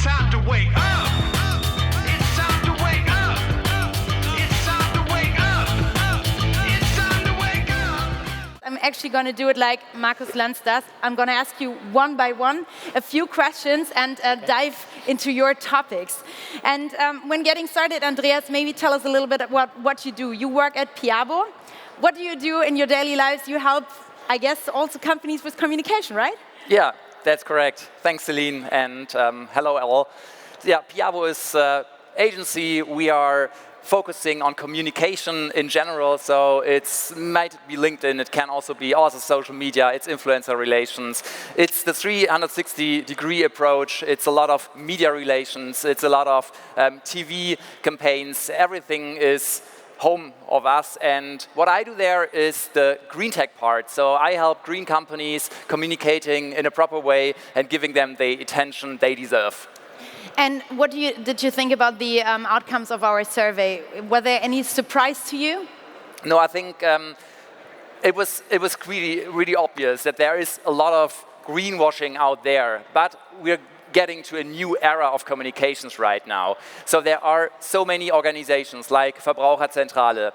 time to wake up. It's time to wake up. It's time to wake up. It's time to wake up. I'm actually going to do it like Markus Lanz does. I'm going to ask you one by one a few questions and dive into your topics. And when getting started, Andreas, maybe tell us a little bit about what you do. You work at PIABO. What do you do in your daily lives? You help, I guess, also companies with communication, right? Yeah, that's correct. Thanks, Celine, and hello, all. Yeah, PIABO is an agency. We are focusing on communication in general, so it might be LinkedIn, it can also be social media, it's influencer relations, it's the 360-degree approach, it's a lot of media relations, it's a lot of TV campaigns, everything is home of us, and what I do there is the green tech part. So I help green companies communicating in a proper way and giving them the attention they deserve. And what did you think about the outcomes of our survey? Were there any surprise to you? No, I think it was really obvious that there is a lot of greenwashing out there, but we're getting to a new era of communications right now. So there are so many organizations like Verbraucherzentrale,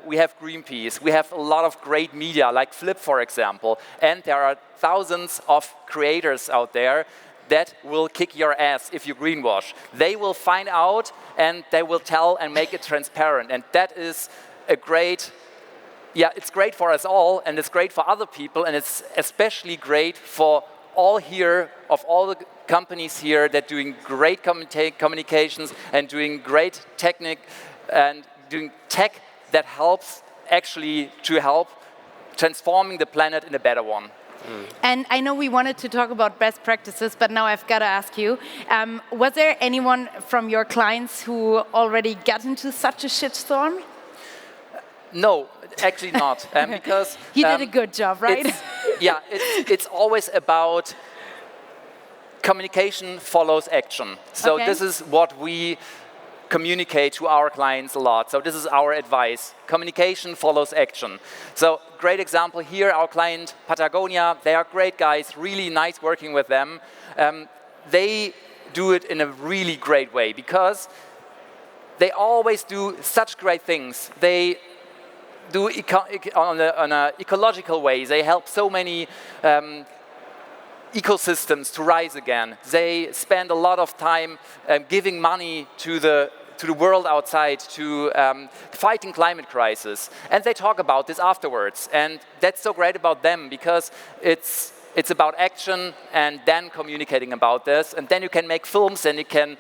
we have Greenpeace, we have a lot of great media like Flip, for example, and there are thousands of creators out there that will kick your ass if you greenwash. They will find out and they will tell and make it transparent, and that is a great, it's great for us all, and it's great for other people, and it's especially great for all here, of all the companies here that doing great communications and doing great technique and doing tech that helps actually to help transforming the planet in a better one. And I know we wanted to talk about best practices, but now I've got to ask you, was there anyone from your clients who already got into such a shitstorm? No, actually not, because you did a good job, right? It's always about communication follows action. So this is what we communicate to our clients a lot. So this is our advice. Communication follows action. So great example here, our client Patagonia, they are great guys, really nice working with them. They do it in a really great way because they always do such great things. They do on an ecological way. They help so many ecosystems to rise again. They spend a lot of time giving money to the world outside, to fighting climate crisis. And they talk about this afterwards. And that's so great about them because it's about action and then communicating about this. And then you can make films and you can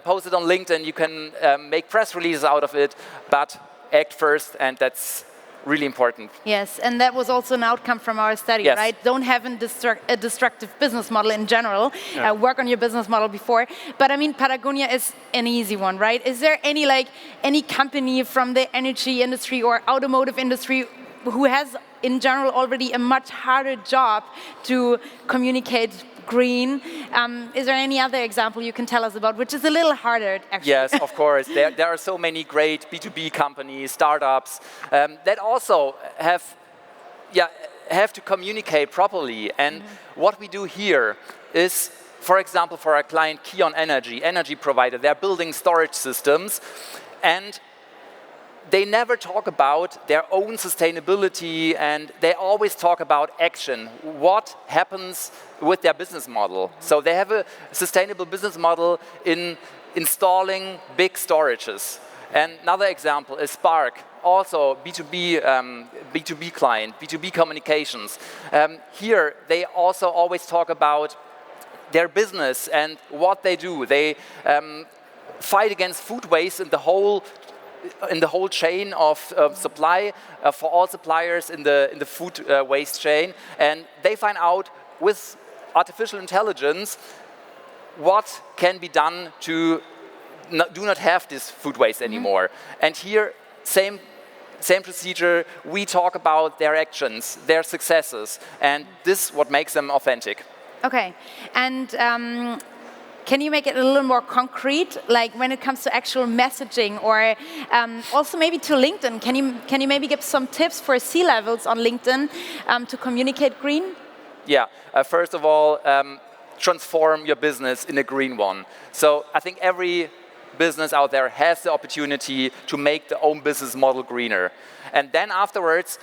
post it on LinkedIn, you can make press releases out of it, but act first, and that's really important. Yes, and that was also an outcome from our study, right? Don't have a destructive business model in general. Work on your business model before. But I mean, Patagonia is an easy one, right? Is there any company from the energy industry or automotive industry who has, in general, already a much harder job to communicate green? Is there any other example you can tell us about, which is a little harder, actually? Yes, of course. There are so many great B2B companies, startups, that also have to communicate properly. And what we do here is, for example, for our client Kion energy provider, they're building storage systems, and they never talk about their own sustainability, and they always talk about action. What happens with their business model? So they have a sustainable business model in installing big storages. And another example is Spark, also B2B client, B2B communications. Here they also always talk about their business and what they do. They fight against food waste in the whole chain of supply for all suppliers in the food waste chain, and they find out with artificial intelligence what can be done to do not have this food waste anymore. And here, same procedure. We talk about their actions, their successes, and this is what makes them authentic. Okay, and can you make it a little more concrete, like when it comes to actual messaging, or also maybe to LinkedIn? Can you maybe give some tips for C-levels on LinkedIn to communicate green? Yeah, first of all, transform your business in a green one. So I think every business out there has the opportunity to make their own business model greener. And then afterwards,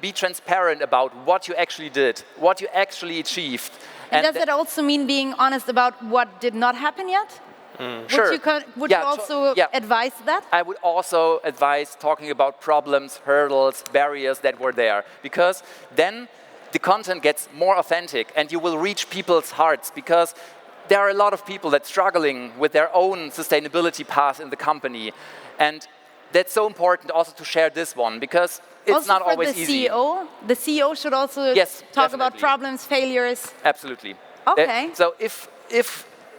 be transparent about what you actually did, what you actually achieved. And does it also mean being honest about what did not happen yet? Sure. Would you also advise that? I would also advise talking about problems, hurdles, barriers that were there, because then the content gets more authentic and you will reach people's hearts, because there are a lot of people that are struggling with their own sustainability path in the company. And that's so important also to share this one, because it's also not for always the easy. CEO? The CEO should also talk about problems, failures. Absolutely. Okay. So if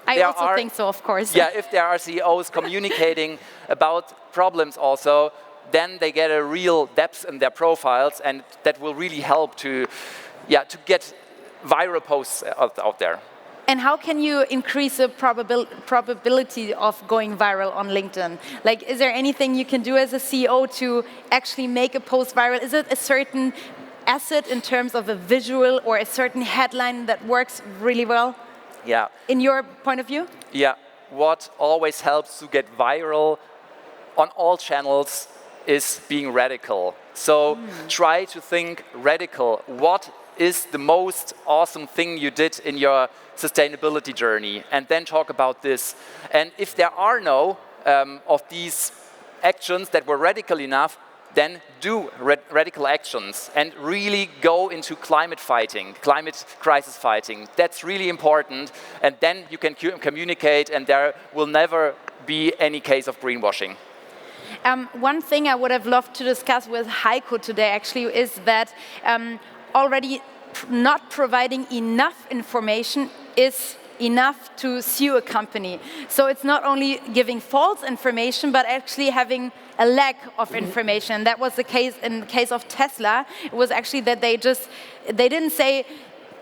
I also think so, of course. Yeah, if there are CEOs communicating about problems also, then they get a real depth in their profiles, and that will really help to get viral posts out there. And how can you increase the probability of going viral on LinkedIn? Like, is there anything you can do as a CEO to actually make a post viral? Is it a certain asset in terms of a visual or a certain headline that works really well? Yeah. In your point of view? Yeah. What always helps to get viral on all channels is being radical. So try to think radical. What is the most awesome thing you did in your sustainability journey? And then talk about this. And if there are no of these actions that were radical enough, then do radical actions and really go into climate fighting, climate crisis fighting. That's really important. And then you can communicate, and there will never be any case of greenwashing. One thing I would have loved to discuss with Heiko today actually is that already not providing enough information is enough to sue a company. So it's not only giving false information, but actually having a lack of information. That was the case in the case of Tesla. It was actually that they didn't say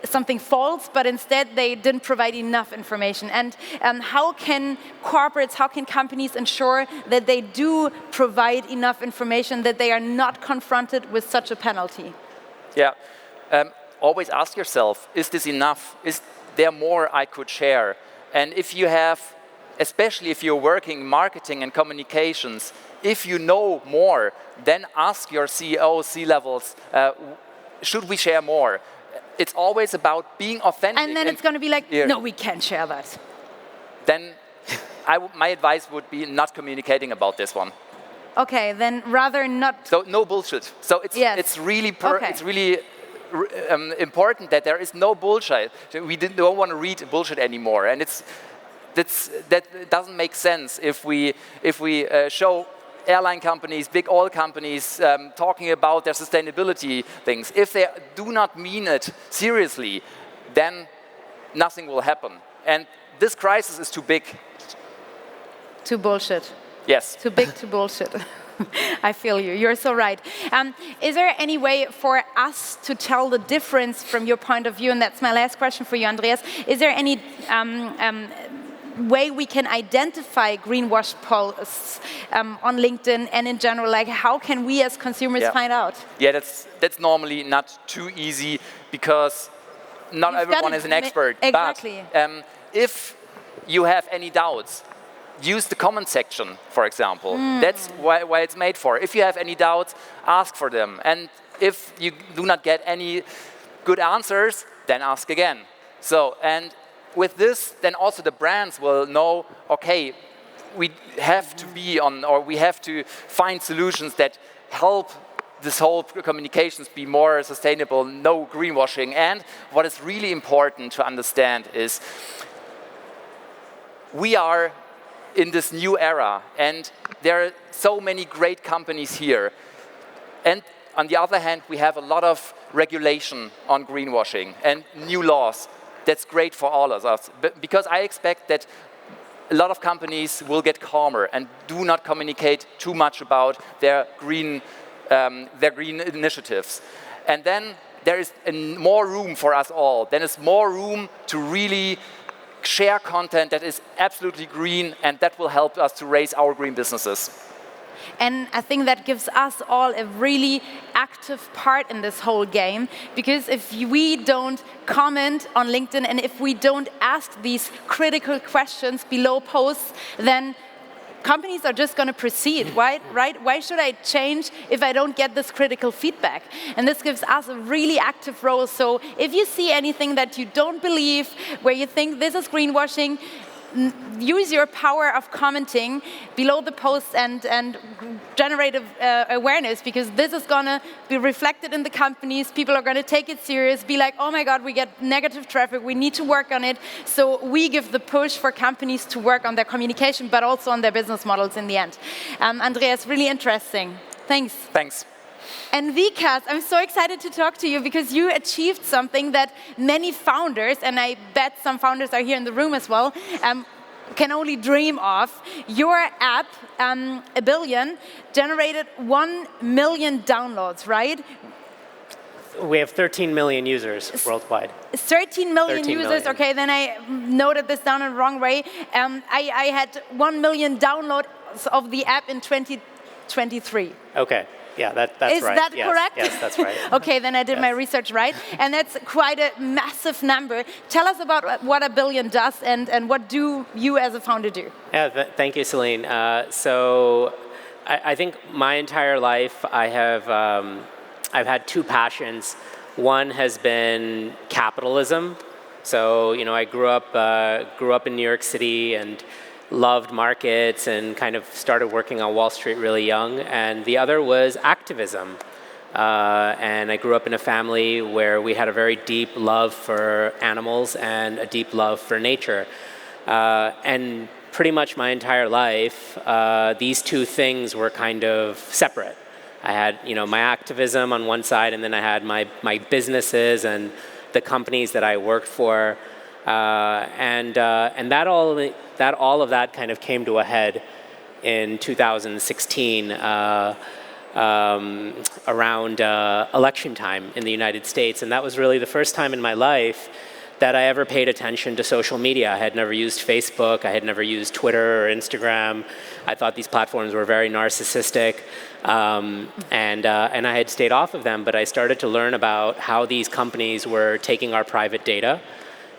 something false, but instead they didn't provide enough information. And how can corporates, how can companies ensure that they do provide enough information, that they are not confronted with such a penalty? Yeah. Always ask yourself, is this enough? Is there more I could share? And if you have, especially if you're working marketing and communications, if you know more, then ask your CEO, C-levels, should we share more? It's always about being authentic. And then it's going to be like, no, we can't share that. Then my advice would be not communicating about this one. Okay, then rather not. So no bullshit. So it's really it's really important that there is no bullshit. We don't want to read bullshit anymore, and that doesn't make sense if we show airline companies, big oil companies talking about their sustainability things. If they do not mean it seriously, then nothing will happen. And this crisis is too big. Too bullshit. Yes. Too big to bullshit. I feel you. You're so right. Is there any way for us to tell the difference from your point of view? And that's my last question for you, Andreas. Is there any way we can identify greenwash posts on LinkedIn and in general? Like, how can we as consumers find out? Yeah, that's normally not too easy, because not everyone is an expert. Exactly. But if you have any doubts, use the comment section, for example. That's why it's made for. If you have any doubts, ask for them. And if you do not get any good answers, then ask again. So, and with this, then also the brands will know, okay, we have to be on, or we have to find solutions that help this whole communications be more sustainable, no greenwashing. And what is really important to understand is we are in this new era, and there are so many great companies here. And on the other hand, we have a lot of regulation on greenwashing and new laws. That's great for all of us, because I expect that a lot of companies will get calmer and do not communicate too much about their green initiatives. And then there is more room for us all. Then there's more room to really share content that is absolutely green, and that will help us to raise our green businesses. And I think that gives us all a really active part in this whole game, because if we don't comment on LinkedIn and if we don't ask these critical questions below posts, then companies are just going to proceed, right? Why should I change if I don't get this critical feedback? And this gives us a really active role. So if you see anything that you don't believe, where you think this is greenwashing, use your power of commenting below the posts and generate awareness, because this is going to be reflected in the companies. People are going to take it serious, be like, oh my God, we get negative traffic, we need to work on it. So we give the push for companies to work on their communication, but also on their business models in the end. Andreas, really interesting. Thanks. Thanks. And Vikas, I'm so excited to talk to you because you achieved something that many founders, and I bet some founders are here in the room as well, can only dream of. Your app, Abillion, generated 1 million downloads, right? We have 13 million users worldwide. 13 million 13 users, million. okay, then I noted this down in the wrong way. I had 1 million downloads of the app in 2023. Okay. Yeah, that's right. Is that correct? Yes, that's right. Okay, then I did my research right. And that's quite a massive number. Tell us about what Abillion does and what do you as a founder do? Yeah, thank you, Celine. So I think my entire life I've had two passions. One has been capitalism. So, I grew up in New York City and loved markets and kind of started working on Wall Street really young. And the other was activism. And I grew up in a family where we had a very deep love for animals and a deep love for nature. And pretty much my entire life, these two things were kind of separate. I had, my activism on one side, and then I had my businesses and the companies that I worked for. And that all of that kind of came to a head in 2016 around election time in the United States. And that was really the first time in my life that I ever paid attention to social media. I had never used Facebook. I had never used Twitter or Instagram. I thought these platforms were very narcissistic. And I had stayed off of them, but I started to learn about how these companies were taking our private data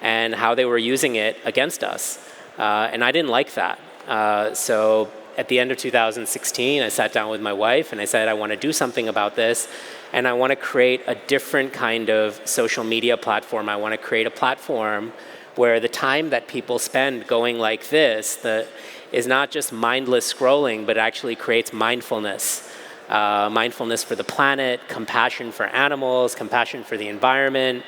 and how they were using it against us. And I didn't like that. So at the end of 2016, I sat down with my wife and I said, I want to do something about this. And I want to create a different kind of social media platform. I want to create a platform where the time that people spend going like this is not just mindless scrolling, but actually creates mindfulness. Mindfulness for the planet, compassion for animals, compassion for the environment,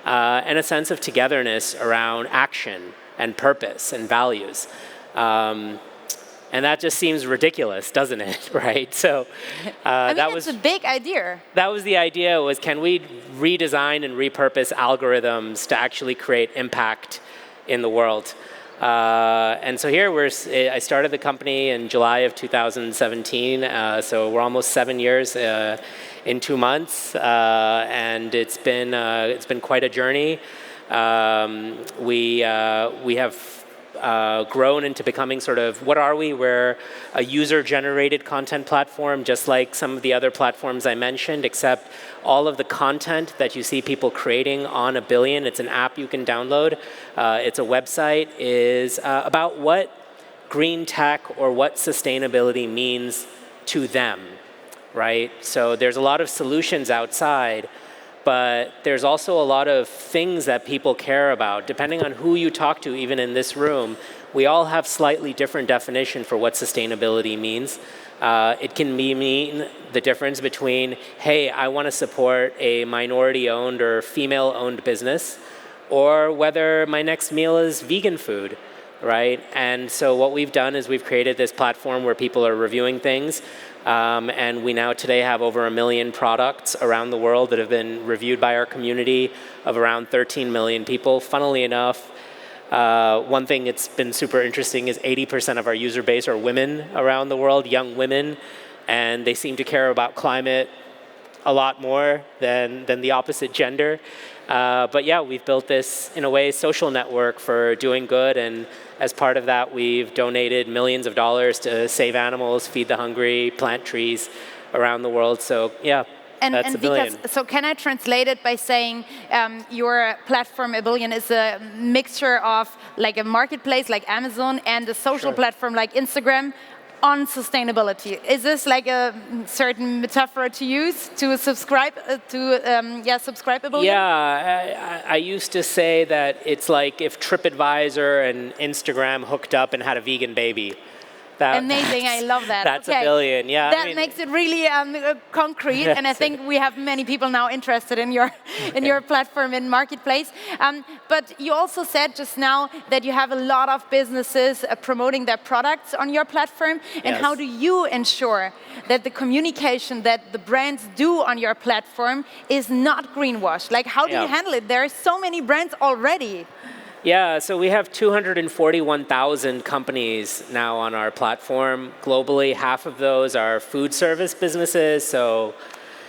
and a sense of togetherness around action and purpose and values. And that just seems ridiculous, doesn't it? Right? So it's a big idea. That was the idea, was can we redesign and repurpose algorithms to actually create impact in the world? And so here I started the company in July of 2017. So we're almost 7 years in 2 months, and it's been quite a journey. We have grown into becoming sort of, what are we? We're a user-generated content platform, just like some of the other platforms I mentioned, except all of the content that you see people creating on Abillion, it's an app you can download. It's a website, is about what green tech or what sustainability means to them, right? So there's a lot of solutions outside, but there's also a lot of things that people care about. Depending on who you talk to, even in this room, we all have slightly different definition for what sustainability means. It can mean the difference between, hey, I want to support a minority-owned or female-owned business, or whether my next meal is vegan food, right? And so what we've done is we've created this platform where people are reviewing things. And we now today have over 1 million products around the world that have been reviewed by our community of around 13 million people. Funnily enough, one thing that's been super interesting is 80% of our user base are women around the world, young women, and they seem to care about climate a lot more than the opposite gender. But yeah, we've built this, in a way, social network for doing good, and as part of that, we've donated millions of dollars to save animals, feed the hungry, plant trees around the world. So yeah, that's abillion. Vikas, so can I translate it by saying your platform abillion is a mixture of like a marketplace like Amazon and a social platform like Instagram on sustainability? Is this like a certain metaphor to use to subscribe subscribe abillion? Yeah, I used to say that it's like if TripAdvisor and Instagram hooked up and had a vegan baby. Amazing, I love that. That's abillion, yeah. That makes it really concrete, and I think we have many people now interested in your your platform in marketplace. But you also said just now that you have a lot of businesses promoting their products on your platform, and how do you ensure that the communication that the brands do on your platform is not greenwash? Like, how do you handle it? There are so many brands already. Yeah, so we have 241,000 companies now on our platform. Globally, half of those are food service businesses, so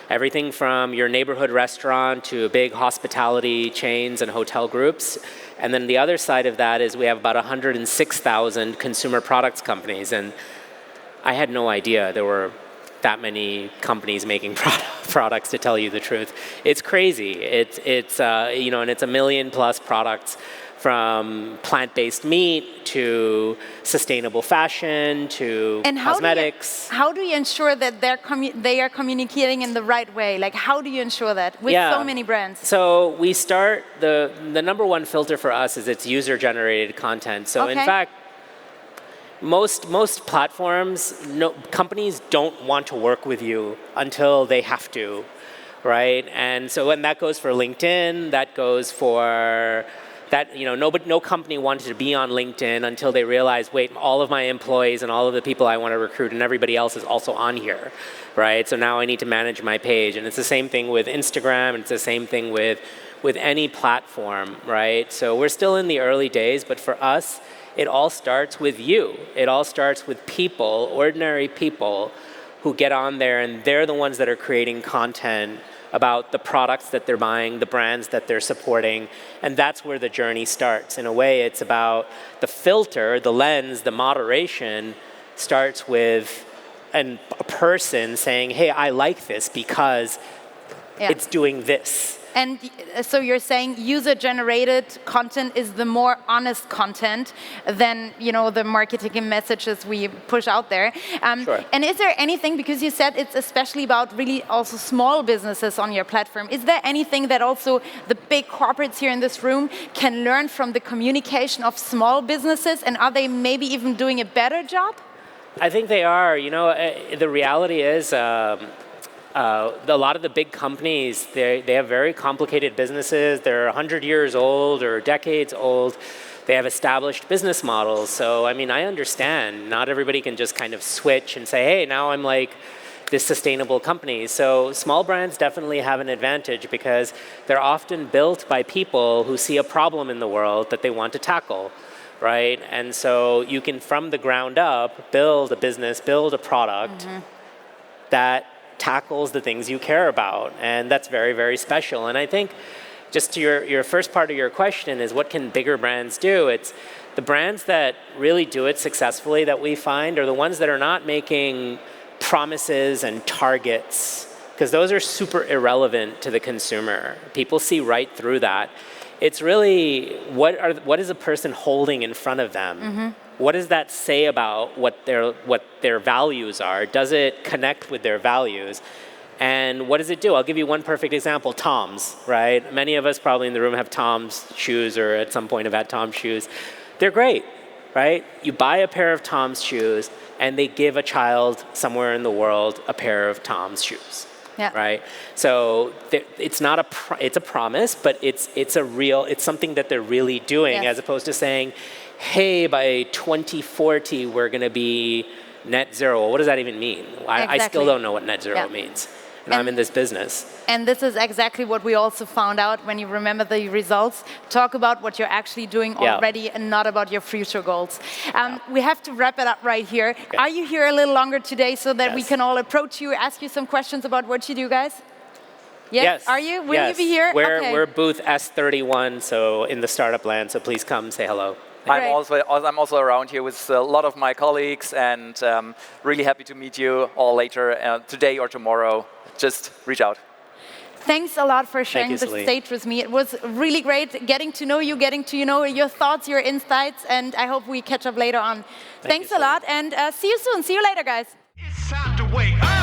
everything from your neighborhood restaurant to big hospitality chains and hotel groups. And then the other side of that is we have about 106,000 consumer products companies, and I had no idea there were that many companies making products, to tell you the truth. It's crazy. It's and it's 1 million plus products, from plant-based meat to sustainable fashion to cosmetics. How do you ensure that they are communicating in the right way? Like, how do you ensure that with so many brands? So we start, the number one filter for us is it's user-generated content. So in fact, most platforms, companies don't want to work with you until they have to, right? And so when that goes for LinkedIn, that goes for no company wanted to be on LinkedIn until they realized, wait, all of my employees and all of the people I want to recruit and everybody else is also on here, right? So now I need to manage my page. And it's the same thing with Instagram, and it's the same thing with any platform, right? So we're still in the early days, but for us, it all starts with you. It all starts with people, ordinary people, who get on there, and they're the ones that are creating content about the products that they're buying, the brands that they're supporting, and that's where the journey starts. In a way, it's about the filter, the lens, the moderation starts with a person saying, hey, I like this because it's doing this. And so you're saying user-generated content is the more honest content than the marketing messages we push out there. And is there anything, because you said it's especially about really also small businesses on your platform, is there anything that also the big corporates here in this room can learn from the communication of small businesses, and are they maybe even doing a better job? I think they are. The reality is a lot of the big companies, they have very complicated businesses. They're 100 years old or decades old. They have established business models. So, I mean, I understand. Not everybody can just kind of switch and say, hey, now I'm like this sustainable company. So small brands definitely have an advantage because they're often built by people who see a problem in the world that they want to tackle, right? And so you can, from the ground up, build a business, build a product that tackles the things you care about, and that's very, very special. And I think just to your first part of your question is, what can bigger brands do? It's the brands that really do it successfully that we find are the ones that are not making promises and targets, because those are super irrelevant to the consumer. People see right through that. It's really what is a person holding in front of them? What does that say about what their values are? Does it connect with their values? And what does it do? I'll give you one perfect example, Tom's, right? Many of us probably in the room have Tom's shoes or at some point have had Tom's shoes. They're great, right? You buy a pair of Tom's shoes and they give a child somewhere in the world a pair of Tom's shoes. Right. So it's not it's a promise, but it's something that they're really doing, as opposed to saying, hey, by 2040 we're going to be net zero. Well, what does that even mean? I still don't know what net zero means. And I'm in this business. And this is exactly what we also found out when you remember the results. Talk about what you're actually doing already and not about your future goals. We have to wrap it up right here. Okay. Are you here a little longer today so that we can all approach you, ask you some questions about what you do, guys? Yes. Are you? Will you be here? We're booth S31, so in the startup land. So please come say hello. I'm also around here with a lot of my colleagues, and really happy to meet you all later, today or tomorrow. Just reach out. Thanks a lot for sharing the stage with me. It was really great getting to know you, getting to know your thoughts, your insights, and I hope we catch up later on. Thanks a lot, and see you soon. See you later, guys. It's time to wake up.